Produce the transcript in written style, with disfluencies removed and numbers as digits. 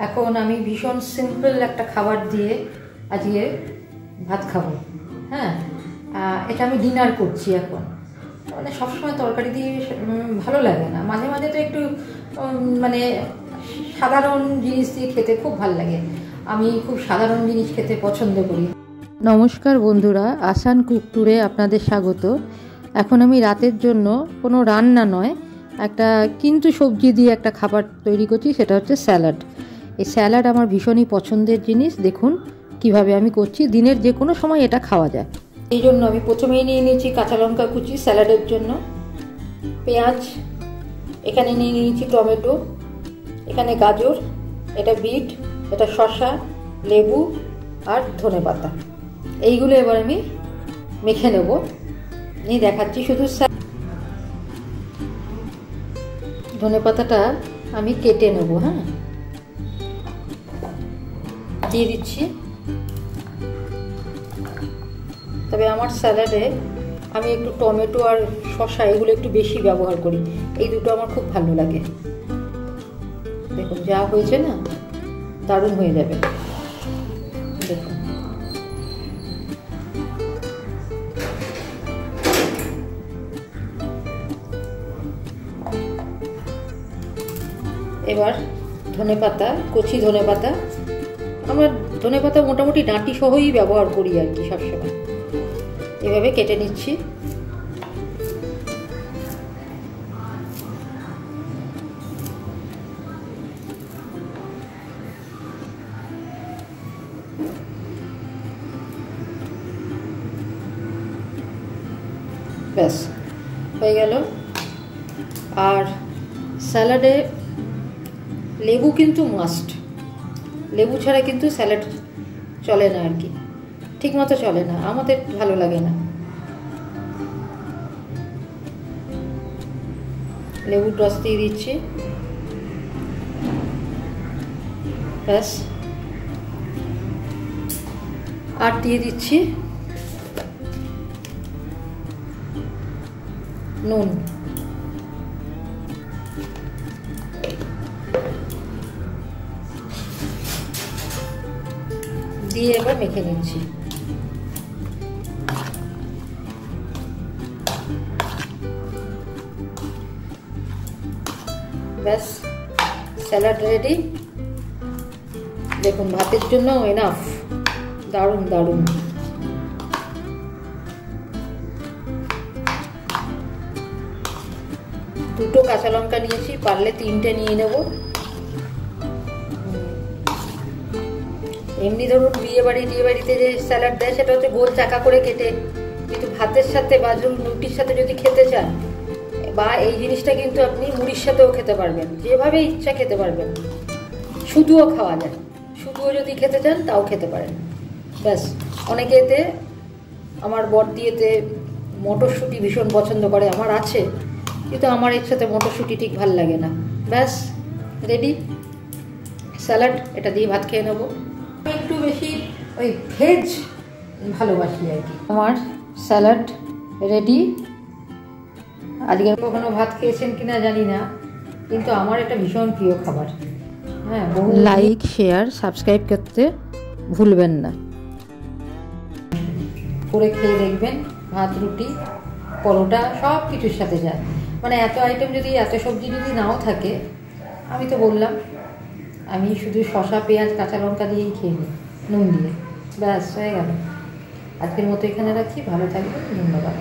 এখন আমি ভীষণ সিম্পল একটা খাবার দিয়ে আজকে ভাত খাবো। হ্যাঁ, এটা আমি ডিনার করছি এখন। মানে সবসময় তরকারি দিয়ে ভালো লাগে না, মাঝে মাঝে তো একটু মানে সাধারণ জিনিস দিয়ে খেতে খুব ভালো লাগে। আমি খুব সাধারণ জিনিস খেতে পছন্দ করি। নমস্কার বন্ধুরা, আসান কুক ট্যুরে আপনাদের স্বাগত। এখন আমি রাতের জন্য কোনো রান্না নয়, একটা কিন্তু সবজি দিয়ে একটা খাবার তৈরি করছি, সেটা হচ্ছে স্যালাড। এই স্যালাড আমার ভীষণই পছন্দের জিনিস। দেখুন কিভাবে আমি করছি, দিনের যে কোনো সময় এটা খাওয়া যায়। এই জন্য আমি প্রথমেই নিয়ে নিয়েছি কাঁচা লঙ্কা কুচি স্যালাডের জন্য, পেঁয়াজ, এখানে নিয়ে নিয়েছি টমেটো, এখানে গাজর, এটা বিট, এটা শসা, লেবু আর ধনেপাতা। এইগুলো এবার আমি মেখে নেব। এই দেখাচ্ছি শুধু ধনেপাতাটা আমি কেটে নেব। হ্যাঁ, দিয়ে দিচ্ছি। তবে আমার স্যালাডে আমি একটু টমেটো আর শসা এগুলো একটু বেশি ব্যবহার করি, এই দুটো আমার খুব ভালো লাগে। দেখুন যা হয়েছে না, দারুণ হয়ে যাবে। দেখুন এবার ধনেপাতা, কচি ধনেপাতা, আমরা ধনেপাতা মোটামুটি ডাঁটি সহই ব্যবহার করি আর কি সবসময়। এভাবে কেটে নিচ্ছি। ব্যাস হয়ে গেল। আর স্যালাডে লেবু কিন্তু মাস্ট, লেবু ছাড়া কিন্তু স্যালাড চলে না আর কি, ঠিক মতো চলে না, আমাদের ভালো লাগে না। লেবুর রস দিয়ে দিচ্ছি। ব্যাস, আর দিয়ে দিচ্ছি নুন। দিয়ে এবার মেখে নিচ্ছি। ব্যাস, স্যালাড রেডি। দেখুন ভাতের জন্য এনাফ, দারুণ দারুণ। দুটো কাঁচা লঙ্কা নিয়েছি, পারলে তিনটে নিয়ে নেব। এমনি ধরুন বিয়ে বাড়িতে যে স্যালাড দেয় সেটা হচ্ছে গোল চাকা করে কেটে, কিন্তু ভাতের সাথে বা ধরুন রুটির সাথে যদি খেতে চান, বা এই জিনিসটা কিন্তু আপনি মুড়ির সাথেও খেতে পারবেন, যেভাবে ইচ্ছা খেতে পারবেন। শুধুও খাওয়া যায়, শুধুও যদি খেতে চান তাও খেতে পারেন। ব্যাস, অনেকে এতে, আমার বড়দি এতে মটরশুঁটি ভীষণ পছন্দ করে, আমার আছে, কিন্তু আমার এর সাথে মটরশুঁটি ঠিক ভাল লাগে না। ব্যাস রেডি স্যালাড, এটা দিয়ে ভাত খেয়ে নেবো। একটু বেশি ওই ভেজ ভালোবাসি আর কি। আমার স্যালাড রেডি। আজকে কখনো ভাত খেয়েছেন কিনা জানি না, কিন্তু আমার এটা ভীষণ প্রিয় খাবার। হ্যাঁ, লাইক, শেয়ার, সাবস্ক্রাইব করতে ভুলবেন না। করে খেয়ে দেখবেন, ভাত, রুটি, পরোটা সব কিছুর সাথে যায়। মানে এত আইটেম যদি, এত সবজি যদি নাও থাকে, আমি তো বললাম আমি শুধু শসা, পেঁয়াজ, কাঁচা লঙ্কা দিয়েই খেয়ে নিই, নুন দিয়ে। ব্যাস হয়ে গেল। আজকের মতো এখানে রাখছি, ভালো থাকবেন, ধন্যবাদ।